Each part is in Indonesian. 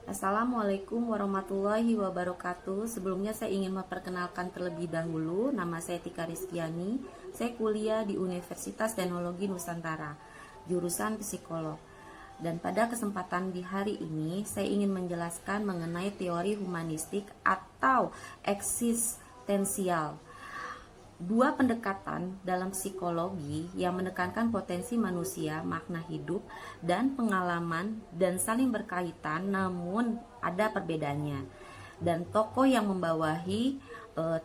Assalamualaikum warahmatullahi wabarakatuh. Sebelumnya saya ingin memperkenalkan terlebih dahulu. Nama saya Tika Rizkiani. Saya kuliah di Universitas Teknologi Nusantara, jurusan psikolog. Dan pada kesempatan di hari ini, saya ingin menjelaskan mengenai teori humanistik atau eksistensial. Dua pendekatan dalam psikologi yang menekankan potensi manusia, makna hidup, dan pengalaman dan saling berkaitan, namun ada perbedaannya. Dan tokoh yang membawahi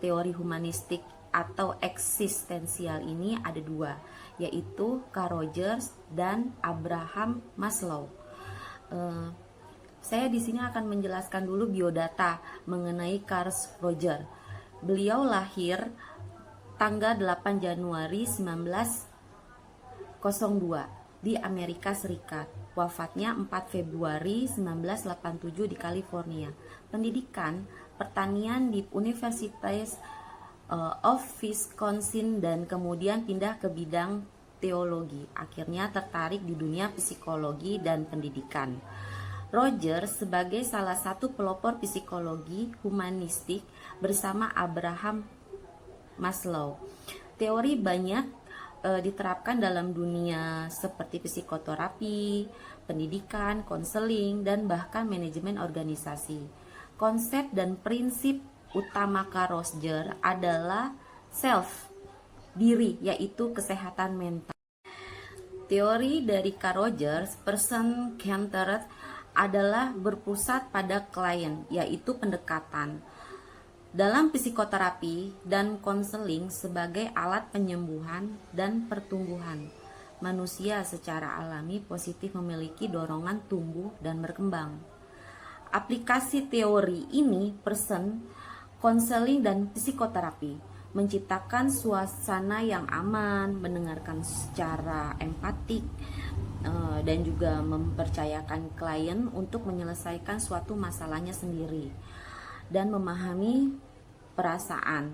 teori humanistik atau eksistensial ini ada dua, yaitu Carl Rogers dan Abraham Maslow. Saya di sini akan menjelaskan dulu biodata mengenai Carl Rogers. Beliau lahir tanggal 8 Januari 1902 di Amerika Serikat. Wafatnya 4 Februari 1987 di California. Pendidikan pertanian di University of Wisconsin dan kemudian pindah ke bidang teologi. Akhirnya tertarik di dunia psikologi dan pendidikan. Rogers sebagai salah satu pelopor psikologi humanistik bersama Abraham Maslow. Teori banyak diterapkan dalam dunia seperti psikoterapi, pendidikan, konseling, dan bahkan manajemen organisasi. Konsep dan prinsip utama Carl Rogers adalah self, diri, yaitu kesehatan mental. Teori dari Carl Rogers, person-centered, adalah berpusat pada klien, yaitu pendekatan dalam psikoterapi dan konseling sebagai alat penyembuhan dan pertumbuhan. Manusia secara alami positif memiliki dorongan tumbuh dan berkembang. Aplikasi teori ini person, konseling, dan psikoterapi menciptakan suasana yang aman, mendengarkan secara empatik, dan juga mempercayakan klien untuk menyelesaikan suatu masalahnya sendiri dan memahami perasaan.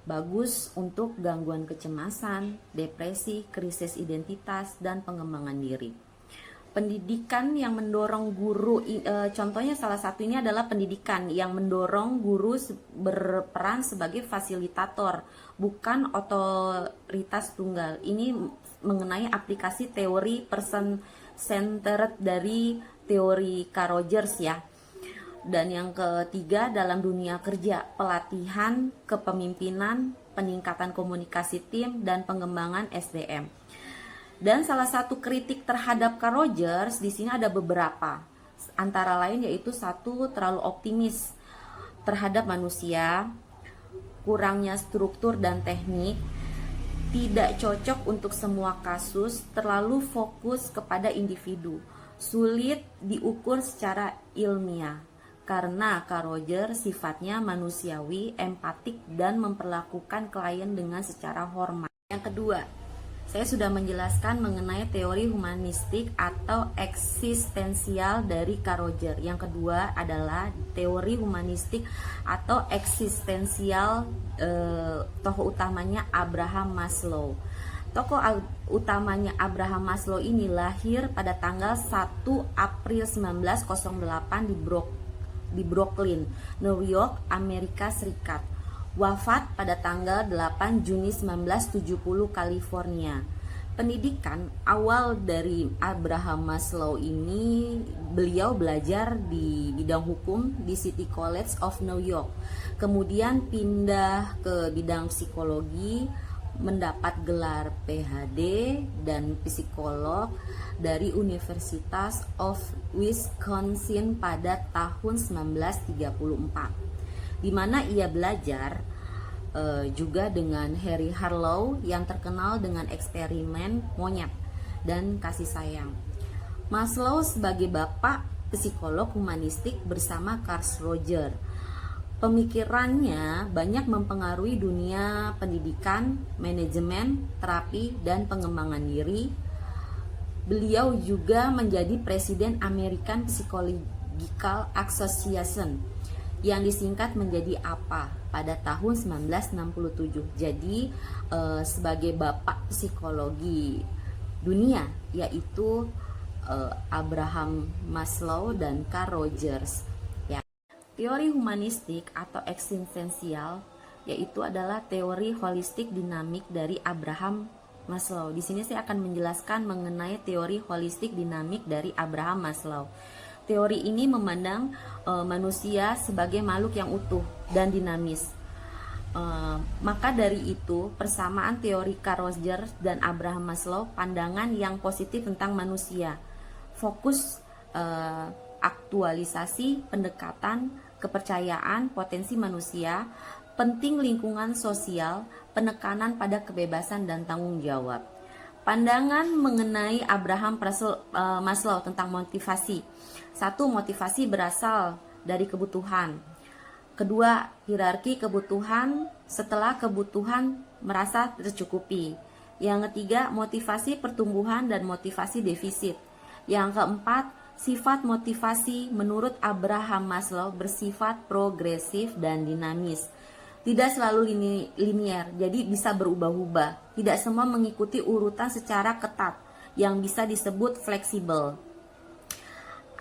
Bagus untuk gangguan kecemasan, depresi, krisis identitas, dan pengembangan diri. Pendidikan yang mendorong guru, contohnya salah satunya adalah pendidikan yang mendorong guru berperan sebagai fasilitator, bukan otoritas tunggal. Ini mengenai aplikasi teori person-centered dari teori Carl Rogers ya. Dan yang ketiga, dalam dunia kerja, pelatihan kepemimpinan, peningkatan komunikasi tim, dan pengembangan SDM. Dan salah satu kritik terhadap Carl Rogers di sini ada beberapa. Antara lain yaitu satu, terlalu optimis terhadap manusia, kurangnya struktur dan teknik, tidak cocok untuk semua kasus, terlalu fokus kepada individu, sulit diukur secara ilmiah. Karena Carl Rogers sifatnya manusiawi, empatik, dan memperlakukan klien dengan secara hormat. Yang kedua, saya sudah menjelaskan mengenai teori humanistik atau eksistensial dari Carl Rogers. Yang kedua adalah teori humanistik atau eksistensial, tokoh utamanya Abraham Maslow. Tokoh utamanya Abraham Maslow ini lahir pada tanggal 1 April 1908 di Brooklyn, New York, Amerika Serikat. Wafat pada tanggal 8 Juni 1970, California. Pendidikan awal dari Abraham Maslow ini, beliau belajar di bidang hukum di City College of New York. Kemudian pindah ke bidang psikologi, mendapat gelar PhD dan psikolog dari Universitas of Wisconsin pada tahun 1934, di mana ia belajar juga dengan Harry Harlow yang terkenal dengan eksperimen monyet dan kasih sayang. Maslow sebagai bapak psikolog humanistik bersama Carl Rogers. Pemikirannya banyak mempengaruhi dunia pendidikan, manajemen, terapi, dan pengembangan diri. Beliau juga menjadi presiden American Psychological Association yang disingkat menjadi APA pada tahun 1967. Jadi sebagai bapak psikologi dunia, yaitu Abraham Maslow dan Carl Rogers. Ya. Teori humanistik atau eksistensial yaitu adalah teori holistik dinamik dari Abraham Maslow. Di sini saya akan menjelaskan mengenai teori holistik dinamik dari Abraham Maslow. Teori ini memandang manusia sebagai makhluk yang utuh dan dinamis. Maka dari itu, persamaan teori Carl Rogers dan Abraham Maslow pandangan yang positif tentang manusia. Fokus aktualisasi pendekatan kepercayaan potensi manusia, penting lingkungan sosial, penekanan pada kebebasan dan tanggung jawab. Pandangan mengenai Abraham Maslow tentang motivasi. Satu, motivasi berasal dari kebutuhan. Kedua, hierarki kebutuhan setelah kebutuhan merasa tercukupi. Yang ketiga, motivasi pertumbuhan dan motivasi defisit. Yang keempat, sifat motivasi menurut Abraham Maslow bersifat progresif dan dinamis. Tidak selalu linier, jadi bisa berubah-ubah. Tidak semua mengikuti urutan secara ketat, yang bisa disebut fleksibel.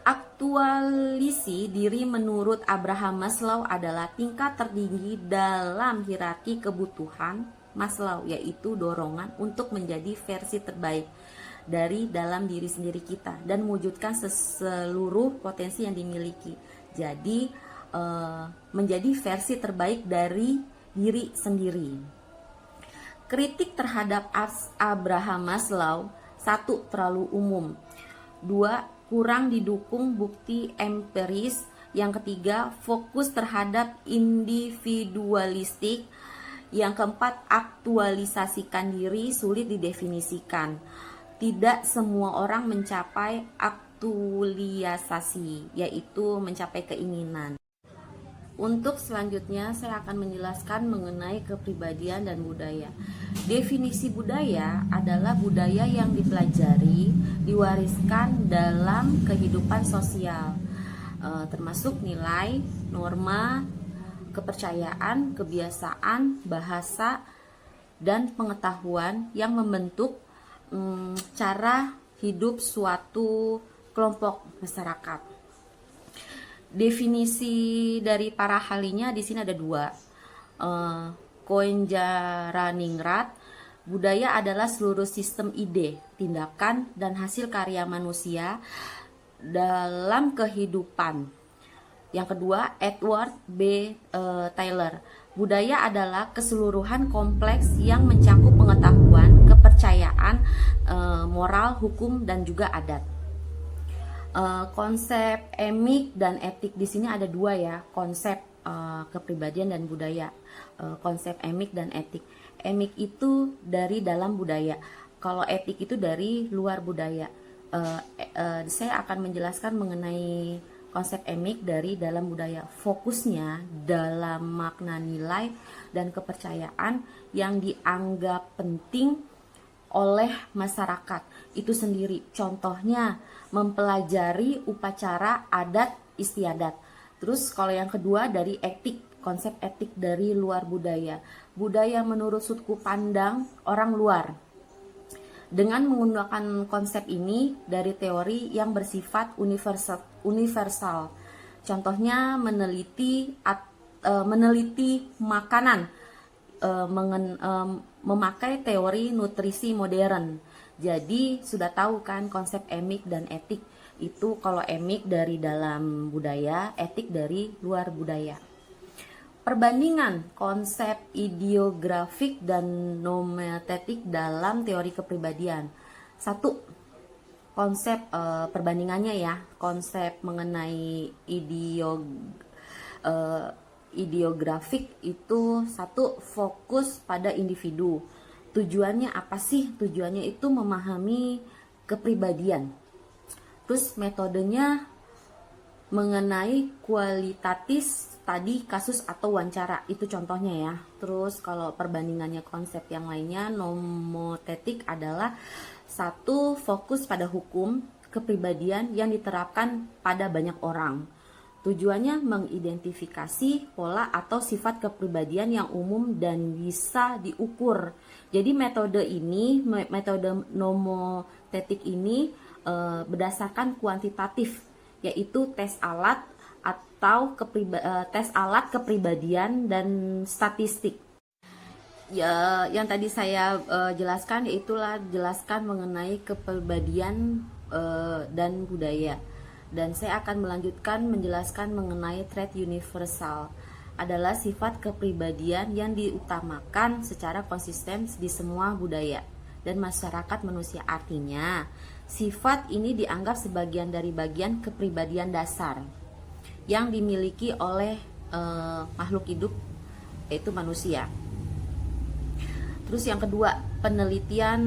Aktualisi diri menurut Abraham Maslow adalah tingkat tertinggi dalam hierarki kebutuhan Maslow, yaitu dorongan untuk menjadi versi terbaik dari dalam diri sendiri kita dan mewujudkan seluruh potensi yang dimiliki. Jadi menjadi versi terbaik dari diri sendiri. Kritik terhadap Abraham Maslow. Satu, terlalu umum. Dua, kurang didukung bukti empiris. Yang ketiga, fokus terhadap individualistik. Yang keempat, aktualisasikan diri sulit didefinisikan. Tidak semua orang mencapai aktualisasi, yaitu mencapai keinginan. Untuk selanjutnya saya akan menjelaskan mengenai kepribadian dan budaya. Definisi budaya adalah budaya yang dipelajari, diwariskan dalam kehidupan sosial, termasuk nilai, norma, kepercayaan, kebiasaan, bahasa, dan pengetahuan yang membentuk cara hidup suatu kelompok masyarakat. Definisi dari para ahlinya di sini ada dua. Koenjaraningrat, budaya adalah seluruh sistem ide, tindakan, dan hasil karya manusia dalam kehidupan. Yang kedua, Edward B. Taylor, budaya adalah keseluruhan kompleks yang mencakup pengetahuan, kepercayaan, moral, hukum, dan juga adat. Konsep emik dan etik di sini ada dua ya, konsep kepribadian dan budaya. Konsep emik dan etik. Emik itu dari dalam budaya, kalau etik itu dari luar budaya. Saya akan menjelaskan mengenai konsep emik dari dalam budaya. Fokusnya dalam makna nilai dan kepercayaan yang dianggap penting oleh masyarakat itu sendiri. Contohnya mempelajari upacara adat istiadat. Terus kalau yang kedua dari etik, konsep etik dari luar budaya. Budaya menurut sudut pandang orang luar. Dengan menggunakan konsep ini dari teori yang bersifat universal. Contohnya meneliti makanan, memakai teori nutrisi modern. Jadi sudah tahu kan konsep emik dan etik itu, kalau emik dari dalam budaya, etik dari luar budaya. Perbandingan konsep ideografik dan nomotetik dalam teori kepribadian. Satu, konsep perbandingannya ya, konsep mengenai ideografik itu satu, fokus pada individu. Tujuannya apa sih? Tujuannya itu memahami kepribadian. Terus metodenya mengenai kualitatif, tadi kasus atau wawancara, itu contohnya ya. Terus kalau perbandingannya konsep yang lainnya, nomotetik adalah satu, fokus pada hukum kepribadian yang diterapkan pada banyak orang. Tujuannya mengidentifikasi pola atau sifat kepribadian yang umum dan bisa diukur. Jadi metode nomotetik ini berdasarkan kuantitatif, yaitu tes alat atau tes alat kepribadian dan statistik. Ya, yang tadi saya jelaskan yaitulah jelaskan mengenai kepribadian dan budaya. Dan saya akan melanjutkan menjelaskan mengenai trait universal, adalah sifat kepribadian yang diutamakan secara konsisten di semua budaya dan masyarakat manusia. Artinya, sifat ini dianggap sebagian dari bagian kepribadian dasar yang dimiliki oleh makhluk hidup, yaitu manusia. Terus yang kedua, penelitian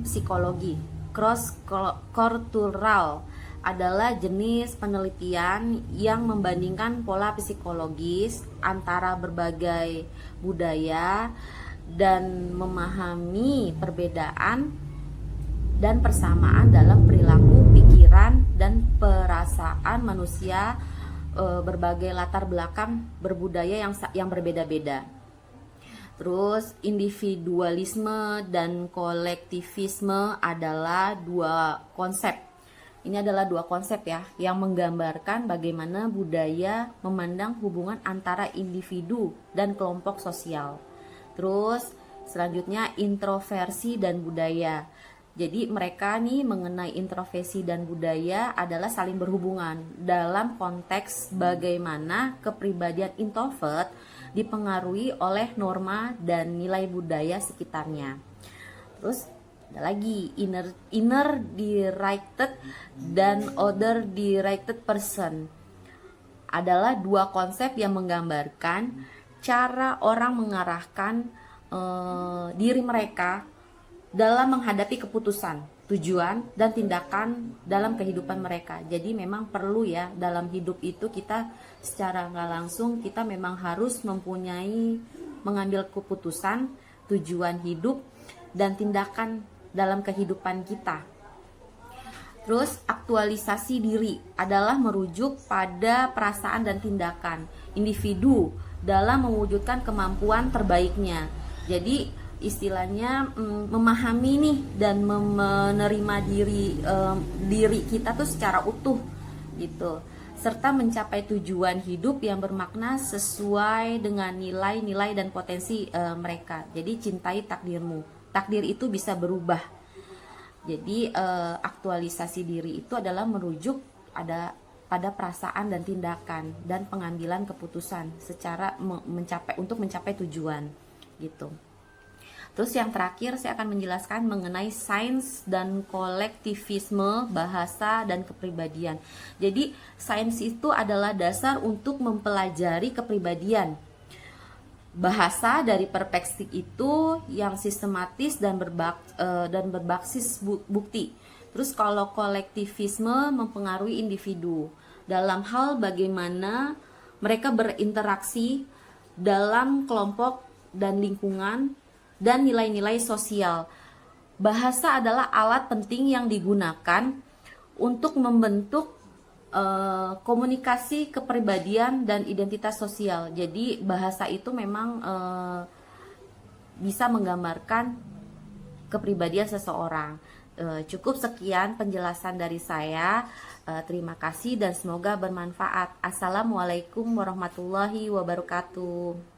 psikologi cross-cultural adalah jenis penelitian yang membandingkan pola psikologis antara berbagai budaya dan memahami perbedaan dan persamaan dalam perilaku, pikiran, dan perasaan manusia berbagai latar belakang berbudaya yang berbeda-beda. Terus individualisme dan kolektivisme adalah dua konsep. Ini adalah dua konsep ya yang menggambarkan bagaimana budaya memandang hubungan antara individu dan kelompok sosial. Terus selanjutnya introversi dan budaya. Jadi mereka nih mengenai introversi dan budaya adalah saling berhubungan dalam konteks bagaimana kepribadian introvert dipengaruhi oleh norma dan nilai budaya sekitarnya. Terus ada lagi inner directed dan outer directed person, adalah dua konsep yang menggambarkan cara orang mengarahkan diri mereka dalam menghadapi keputusan, tujuan, dan tindakan dalam kehidupan mereka. Jadi memang perlu ya dalam hidup itu kita secara nggak langsung kita memang harus mengambil keputusan, tujuan hidup, dan tindakan dalam kehidupan kita. Terus aktualisasi diri adalah merujuk pada perasaan dan tindakan individu dalam mewujudkan kemampuan terbaiknya. Jadi istilahnya memahami nih dan menerima diri kita tuh secara utuh gitu, serta mencapai tujuan hidup yang bermakna sesuai dengan nilai-nilai dan potensi mereka. Jadi cintai takdirmu. Takdir itu bisa berubah. Jadi aktualisasi diri itu adalah merujuk pada perasaan dan tindakan dan pengambilan keputusan secara untuk mencapai tujuan gitu. Terus yang terakhir saya akan menjelaskan mengenai sains dan kolektivisme, bahasa dan kepribadian. Jadi sains itu adalah dasar untuk mempelajari kepribadian. Bahasa dari perspektif itu yang sistematis dan berbasis bukti. Terus kalau kolektivisme mempengaruhi individu dalam hal bagaimana mereka berinteraksi dalam kelompok dan lingkungan dan nilai-nilai sosial. Bahasa adalah alat penting yang digunakan untuk membentuk komunikasi kepribadian dan identitas sosial. Jadi bahasa itu memang bisa menggambarkan kepribadian seseorang. Cukup sekian penjelasan dari saya. Terima kasih dan semoga bermanfaat. Assalamualaikum warahmatullahi wabarakatuh.